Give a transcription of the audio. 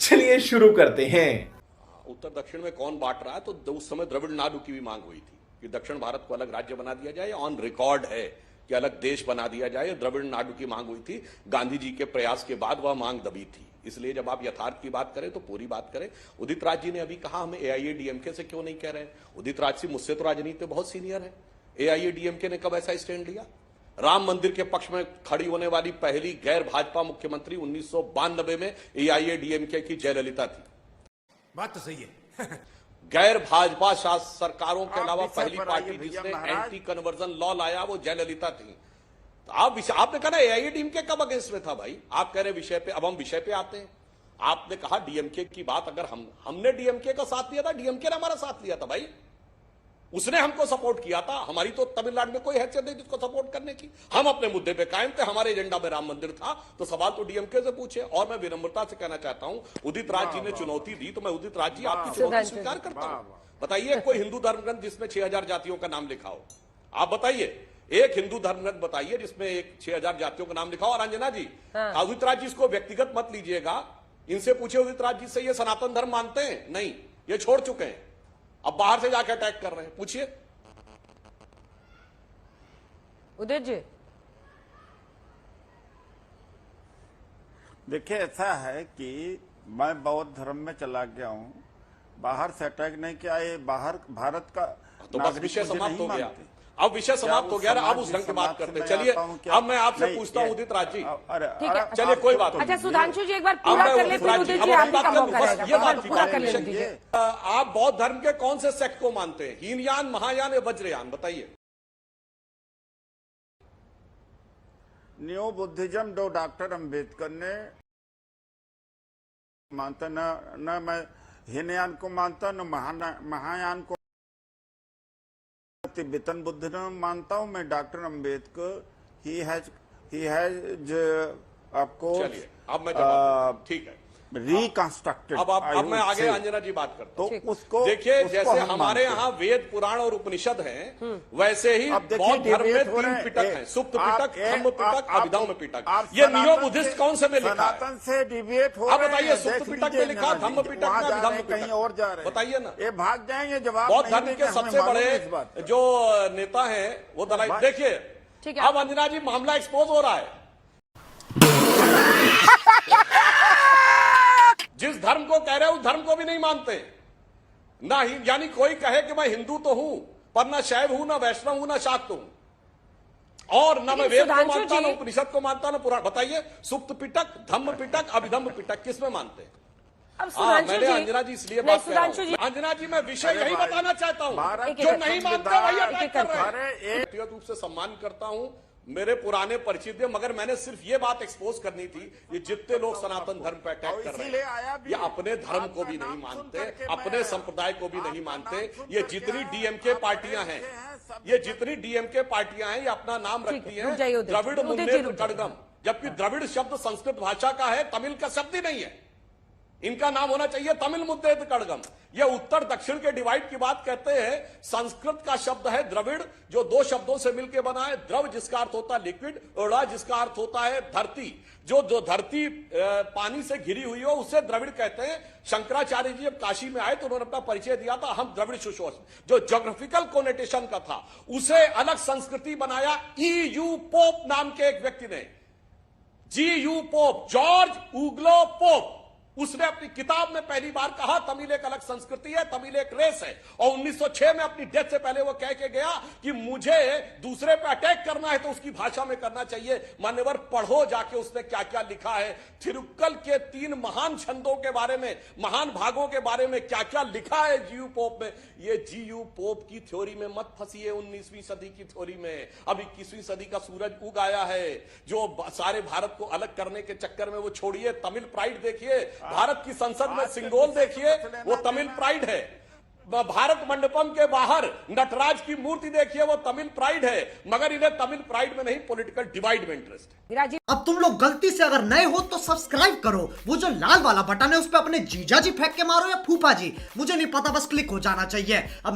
चलिए शुरू करते हैं। उत्तर दक्षिण में कौन बांट रहा है, तो उस समय द्रविड़ नाडु की भी मांग हुई थी कि दक्षिण भारत को अलग राज्य बना दिया जाए। ऑन रिकॉर्ड है कि अलग देश बना दिया जाए। द्रविड़ नाडु की मांग हुई थी। गांधी जी के प्रयास के बाद वह मांग दबी थी। इसलिए जब आप यथार्थ की बात करें तो पूरी बात करें। उदित राज जी ने अभी कहा हमें एआईएडीएमके से क्यों नहीं कह रहे हैं। उदित राज जी मुझसे तो राजनीति में बहुत सीनियर है। एआईएडीएमके ने कब ऐसा स्टैंड लिया? राम मंदिर के पक्ष में खड़ी होने वाली पहली गैर भाजपा मुख्यमंत्री 1992 में एआईएडीएमके की जयललिता थी। बात तो सही है। गैर भाजपा शासन सरकारों के अलावा विषय पहली पर पार्टी आइए भैया जिसने महाराज। एंटी कन्वर्जन लॉ लाया वो जयललिता थी। तो आपने कहा ना एआईएडीएमके कब अगेंस्ट में था भाई? आप कह रहे विषय पे। अब हम विषय पे आते हैं। आपने कहा डीएमके की बात, अगर हमने डीएमके का साथ लिया था, डीएमके ने हमारा साथ लिया था भाई। उसने हमको सपोर्ट किया था। हमारी तो तमिलनाडु में कोई हैसियत नहीं जिसको सपोर्ट करने की। हम अपने मुद्दे पे कायम थे। हमारे एजेंडा में राम मंदिर था। तो सवाल तो डीएमके से पूछे। और मैं विनम्रता से कहना चाहता हूं, उदित राज जी ने चुनौती दी तो मैं उदित राज जी आपकी चुनौती स्वीकार करता हूं। बताइए कोई हिंदू धर्मग्रंथ जिसमें 6000 जातियों का नाम लिखा हो। आप बताइए एक हिंदू धर्मग्रंथ बताइए जिसमें एक 6000 जातियों का नाम लिखा हो। और अंजना जी, उदित राज जी इसको व्यक्तिगत मत लीजिएगा। इनसे पूछे उदित राज जी से, ये सनातन धर्म मानते हैं? नहीं, ये छोड़ चुके हैं। अब बाहर से जाकर अटैक कर रहे हैं। पूछिए उदित जी। देखिए ऐसा है कि मैं बौद्ध धर्म में चला गया हूँ। बाहर से अटैक नहीं किया। ये बाहर भारत का तो बस नागरिक विषय मुझे समाप्त नहीं हो गया। मानते। अब विषय समाप्त हो गया। अब उस ढंग की बात समाज से करते हैं। मैं चलिए आता हूं क्या? अब मैं आपसे नहीं, पूछता हूं ये- उदित राज जी। अरे ठीक है, अरे, चलिए, आप कोई तो- बात तो अच्छा लीजिए। सुधांशु जी एक बार अब पूरा मैं कर उदित लेते राज हैं। जी, उदित अब जी हम आप ही बात का कर मौका बस रहेगा। ये बात पूरा कर लीजिए। लेते हैं। आप बौद्ध धर्म के कौन से सेक्ट को मानते हैं? हीनयान, महायान या वज्रयान? बताइए। न्यू बुद्धिज्म जो डॉक्टर अंबेडकर ने मानता, न मैं हीनयान को मानता, न महायान को। तिब्बतन बुद्ध मानता हूं मैं। Doctor Ambedkar he has of course. चलिए अब मैं जवाब देता हूं। ठीक है, रिकंस्ट्रक्टेड। अब मैं आगे अंजना जी बात करता हूं। तो उसको देखिए उसको जैसे हम हमारे मानते हैं। यहाँ वेद पुराण और उपनिषद हैं, वैसे ही अब देखिए, बौद्ध धर्म में डिबेट हो 3 रहे- पिटक हैं। सुप्त आप- पिटक, एक- धम्म पिटक, आप- अभिधम्म पिटक। आप ये सनातन नियो बुद्धिस्ट से- कौन से में लिखा है? सनातन से डिबेट हो आप रहे बताइए हैं, सुप्त देख पिटक में लीजिए लिखा, ना जी। धम्म पिटक वहाँ में, जा अभिधम्म रहे हैं, कहीं पिटक। और जा रहे हैं। बताइए ना। ये भाग जाएंगे। जवाब बौद्ध नहीं धर्म देंगे, के हमें सबसे मालूम है इस बड़े बात का। जो नेता हैं वो दलाई। देखिए ठीक है। अब अंजना जी मामला एक्सपोज हो रहा है। जिस धर्म को कह रहे हैं उस धर्म को भी नहीं मानते ना ही। यानी कोई कहे कि मैं हिंदू तो हूं पर ना शैव हूं, ना वैष्णव हूं, ना शाक्त हूं, और ना मैं वेद को सुधांशु मानता, जी- ना उपनिषद को मानता, ना पुराण। बताइए सुप्त पिटक, धम्म पिटक, अभिधम्म पिटक किसमें मानते हैं? अब सुधांशु मैंने जी अंजना जी इसलिए नहीं, बात कर रहा सुधांशु जी हूं। अंजना जी मैं विषय अरे यही भाई, बताना चाहता हूं। भारत जो के नहीं मानते संविधान- वही अटैक कर रहे अरे हैं। एक- व्यक्तिगत रूप से सम्मान करता हूं, मेरे पुराने परिचित हैं, मगर मैंने सिर्फ ये बात एक्सपोज करनी थी। ये जितने लोग सनातन धर्म पर अटैक कर इसीलिए रहे आया हैं, भी। ये अपने धर्म को भी आपका नहीं नाम सुन मानते, करके अपने मैं- संप्रदाय को भी नहीं आपका मानते। नाम सुन ये करके जितनी आप- डीएमके आप पार्टियां बड़े हैं, अच्छे हैं, सब ये जितनी डीएमके पार्टियां हैं, ये अपना नाम ठीक रखती है, रुक जाइए हैं उदित। द्रविड़ उदित जी, मुन्नेत्र रुक जाइए। कड़गम, जबकि द्रविड़ शब्द संस्कृत भाषा का है, तमिल का शब्द ही नहीं है। इनका नाम होना चाहिए तमिल मुद्देत कड़गम। यह उत्तर दक्षिण के डिवाइड की बात कहते हैं। संस्कृत का शब्द है द्रविड़, जो 2 शब्दों से मिलकर बना है। द्रव जिसका अर्थ होता है लिक्विड, ओड़ा जिसका अर्थ होता है धरती। जो धरती पानी से घिरी हुई हो उसे द्रविड़ कहते हैं। शंकराचार्य जी जब काशी में आए तो उन्होंने अपना परिचय दिया था, हम द्रविड़ सुशोष, जो ज्योग्राफिकल कोनेटेशन का था। उसे अलग संस्कृति बनाया EU पोप नाम के एक व्यक्ति ने। GU पोप, जॉर्ज ऊग्लो पोप, उसने अपनी किताब में पहली बार कहा तमिल एक अलग संस्कृति है, तमिल एक रेस है। और 1906 में अपनी डेथ से पहले वो कह के गया कि मुझे दूसरे पे अटैक करना है तो उसकी भाषा में करना चाहिए। मान्यवर पढ़ो जाके उसने क्या क्या लिखा है। थिरुक्कल के 3 महान छंदों के बारे में, महान भागों के बारे में क्या क्या लिखा है GU पोप में। ये GU पोप की थ्योरी में मत फंसिए, 19वीं सदी की थ्योरी में। अब 21वीं सदी का सूरज उग आया है। जो सारे भारत को अलग करने के चक्कर में वो छोड़िए, तमिल प्राइड देखिए। भारत की संसद में सिंगोल देखिए, वो तमिल प्राइड है। भारत मंडपम के बाहर नटराज की मूर्ति देखिए, वो तमिल प्राइड है। मगर इन्हें तमिल प्राइड में नहीं, पॉलिटिकल डिवाइड में इंटरेस्ट है। विराजी अब तुम लोग गलती से अगर नए हो तो सब्सक्राइब करो। वो जो लाल वाला बटन है उस पर अपने जीजा जी फेंक के मारो या फूफा जी, मुझे नहीं पता, बस क्लिक हो जाना चाहिए। अब